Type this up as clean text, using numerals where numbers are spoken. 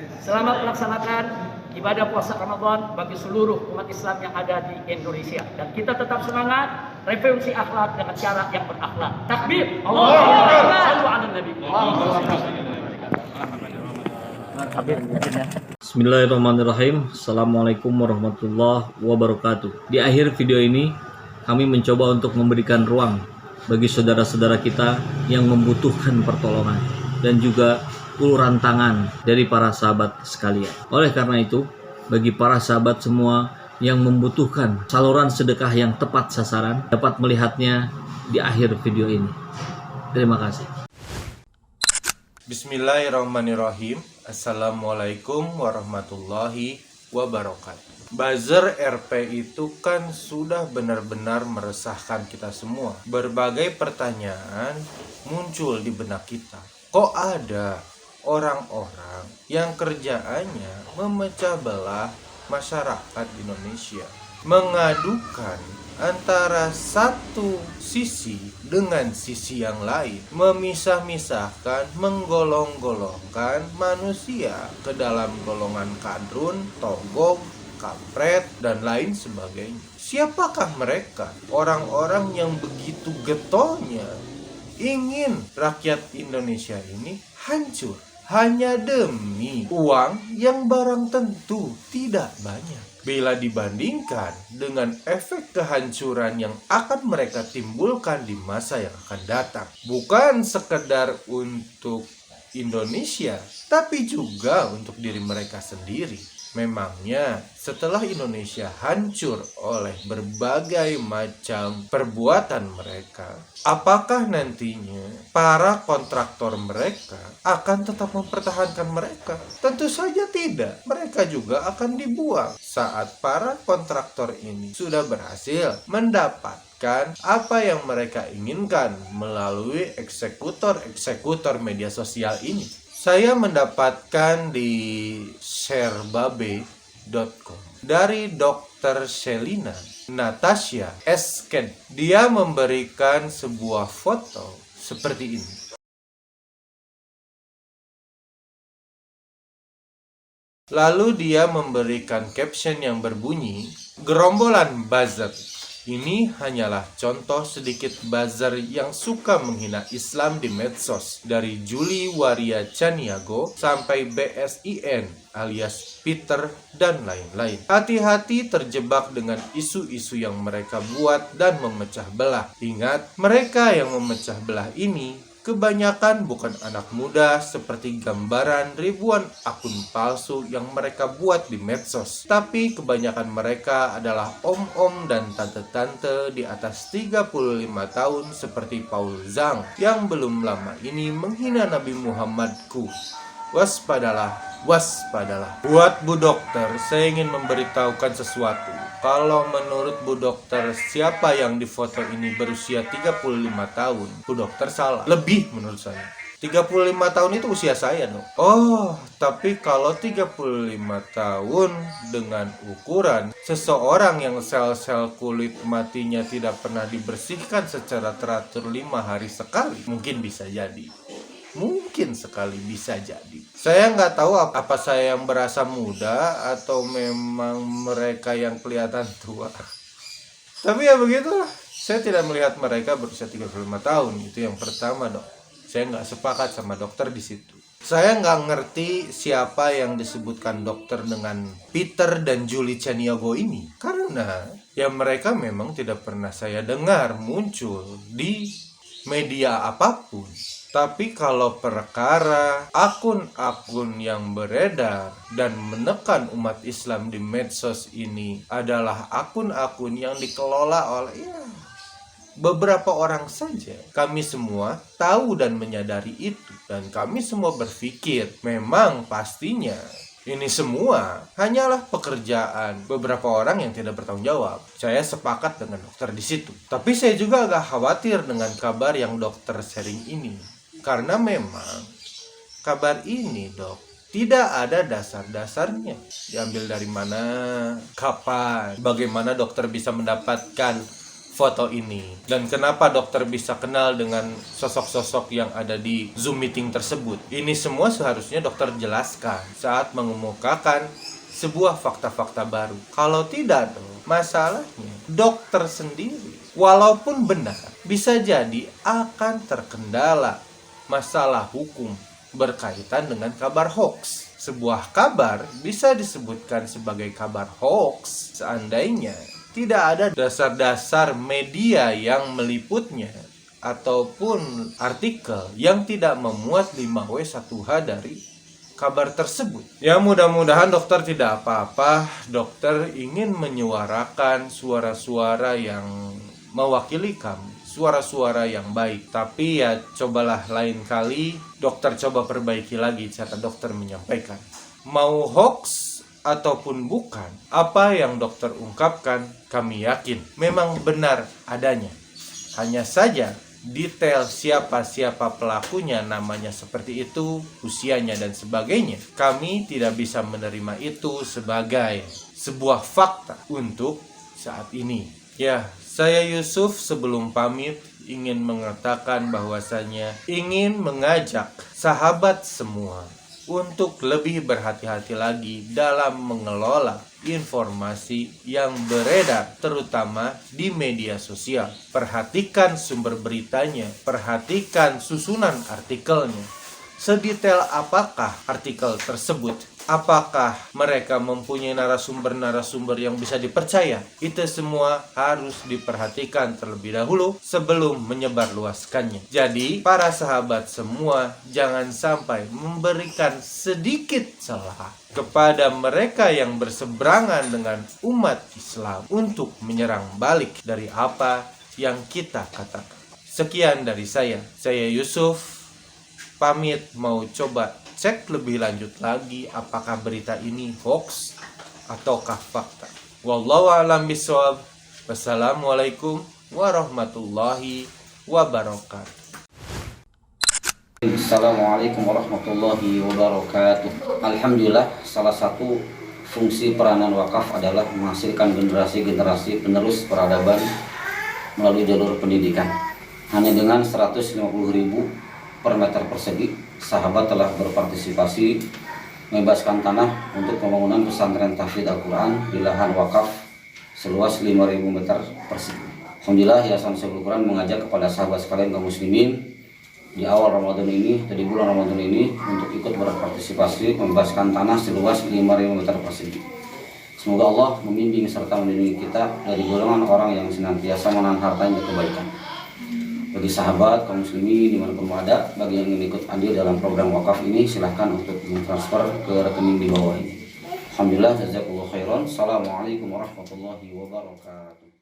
Selamat melaksanakan ibadah puasa Ramadan bagi seluruh umat Islam yang ada di Indonesia. Dan kita tetap semangat revolusi akhlak dengan cara yang berakhlak. Takbir. Allahu Akbar. Sallu ala Nabi. Bismillahirrahmanirrahim. Assalamualaikum warahmatullahi wabarakatuh. Di akhir video ini kami mencoba untuk memberikan ruang bagi saudara-saudara kita yang membutuhkan pertolongan dan juga uluran tangan dari para sahabat sekalian. Oleh karena itu, bagi para sahabat semua yang membutuhkan saluran sedekah yang tepat sasaran dapat melihatnya di akhir video ini. Terima kasih. Bismillahirrahmanirrahim. Assalamualaikum warahmatullahi wabarakatuh. Buzzer RP itu kan sudah benar-benar meresahkan kita semua. Berbagai pertanyaan muncul di benak kita. Kok ada orang-orang yang kerjaannya memecah belah masyarakat Indonesia, mengadukan antara satu sisi dengan sisi yang lain, memisah-misahkan, menggolong-golongkan manusia ke dalam golongan kadrun, togog, kampret, dan lain sebagainya. Siapakah mereka? Orang-orang yang begitu getolnya ingin rakyat Indonesia ini hancur hanya demi uang yang barang tentu tidak banyak. Bila dibandingkan dengan efek kehancuran yang akan mereka timbulkan di masa yang akan datang. Bukan sekedar untuk Indonesia, tapi juga untuk diri mereka sendiri. Memangnya setelah Indonesia hancur oleh berbagai macam perbuatan mereka, apakah nantinya para kontraktor mereka akan tetap mempertahankan mereka? Tentu saja tidak. Mereka juga akan dibuang saat para kontraktor ini sudah berhasil mendapatkan apa yang mereka inginkan melalui eksekutor-eksekutor media sosial ini. Saya mendapatkan di sharebabe.com dari Dr. Shelina Natasha Esken. Dia memberikan sebuah foto seperti ini. Lalu dia memberikan caption yang berbunyi, "Gerombolan buzzer. Ini hanyalah contoh sedikit buzzer yang suka menghina Islam di medsos. Dari Juli Waria Caniago sampai BSIN alias Peter dan lain-lain. Hati-hati terjebak dengan isu-isu yang mereka buat dan memecah belah. Ingat, mereka yang memecah belah ini kebanyakan bukan anak muda seperti gambaran ribuan akun palsu yang mereka buat di medsos. Tapi kebanyakan mereka adalah om-om dan tante-tante di atas 35 tahun seperti Paul Zhang yang belum lama ini menghina Nabi Muhammadku. Waspadalah, waspadalah. Buat Bu Dokter, saya ingin memberitahukan sesuatu. Kalau menurut Bu Dokter, siapa yang di foto ini berusia 35 tahun? Bu Dokter salah. Lebih menurut saya. 35 tahun itu usia saya dong. Oh, tapi kalau 35 tahun dengan ukuran seseorang yang sel-sel kulit matinya tidak pernah dibersihkan secara teratur 5 hari sekali, mungkin bisa jadi. Mungkin sekali bisa jadi. Saya nggak tahu apa saya yang berasa muda atau memang mereka yang kelihatan tua. Tapi ya begitulah. Saya tidak melihat mereka berusia 35 tahun. Itu yang pertama dong. Saya nggak sepakat sama dokter di situ. Saya nggak ngerti siapa yang disebutkan dokter dengan Peter dan Julie Caniago ini. Karena ya mereka memang tidak pernah saya dengar muncul di media apapun. Tapi kalau perkara akun-akun yang beredar dan menekan umat Islam di medsos ini adalah akun-akun yang dikelola oleh beberapa orang saja. Kami semua tahu dan menyadari itu. Dan kami semua berpikir memang pastinya ini semua hanyalah pekerjaan beberapa orang yang tidak bertanggung jawab. Saya sepakat dengan dokter di situ. Tapi saya juga agak khawatir dengan kabar yang dokter sharing ini. Karena memang kabar ini, Dok, tidak ada dasar-dasarnya. Diambil dari mana, kapan, bagaimana dokter bisa mendapatkan foto ini. Dan kenapa dokter bisa kenal dengan sosok-sosok yang ada di Zoom meeting tersebut? Ini semua seharusnya dokter jelaskan saat mengemukakan sebuah fakta-fakta baru. Kalau tidak, masalahnya dokter sendiri walaupun benar bisa jadi akan terkendala masalah hukum berkaitan dengan kabar hoax. Sebuah kabar bisa disebutkan sebagai kabar hoax seandainya tidak ada dasar-dasar media yang meliputnya ataupun artikel yang tidak memuat 5W1H dari kabar tersebut. Ya, mudah-mudahan dokter tidak apa-apa. Dokter ingin menyuarakan suara-suara yang mewakili kami, suara-suara yang baik. Tapi ya cobalah lain kali dokter coba perbaiki lagi cara dokter menyampaikan. Mau hoax ataupun bukan, apa yang dokter ungkapkan kami yakin memang benar adanya. Hanya saja detail siapa-siapa pelakunya, namanya seperti itu, usianya dan sebagainya, kami tidak bisa menerima itu sebagai sebuah fakta untuk saat ini. Ya, saya Yusuf sebelum pamit ingin mengatakan bahwasanya ingin mengajak sahabat semua untuk lebih berhati-hati lagi dalam mengelola informasi yang beredar terutama di media sosial. Perhatikan sumber beritanya, perhatikan susunan artikelnya. Sedetail apakah artikel tersebut? Apakah mereka mempunyai narasumber-narasumber yang bisa dipercaya? Itu semua harus diperhatikan terlebih dahulu sebelum menyebarluaskannya. Jadi, para sahabat semua jangan sampai memberikan sedikit celah kepada mereka yang berseberangan dengan umat Islam untuk menyerang balik dari apa yang kita katakan. Sekian dari saya Yusuf, pamit mau coba cek lebih lanjut lagi apakah berita ini hoax ataukah fakta. Wallahu a'lam bishawab. Wassalamualaikum warahmatullahi wabarakatuh. Assalamualaikum warahmatullahi wabarakatuh. Alhamdulillah, salah satu fungsi peranan wakaf adalah menghasilkan generasi-generasi penerus peradaban melalui jalur pendidikan. Hanya dengan 150.000 per meter persegi, sahabat telah berpartisipasi membebaskan tanah untuk pembangunan pesantren tahfidz Al-Quran di lahan wakaf seluas 5.000 meter persegi. Alhamdulillah, Yayasan Syekhul Quran mengajak kepada sahabat sekalian kaum muslimin di awal Ramadan ini, di bulan Ramadan ini, untuk ikut berpartisipasi membebaskan tanah seluas 5.000 meter persegi. Semoga Allah membimbing serta melindungi kita dari golongan orang yang senantiasa menahan hartanya untuk kebaikan. Bagi sahabat kaum muslimin dimanapun ada, bagi yang ingin ikut andil dalam program wakaf ini, silahkan untuk mentransfer ke rekening di bawah ini. Alhamdulillah, jazakallahu khairan. Assalamualaikum warahmatullahi wabarakatuh.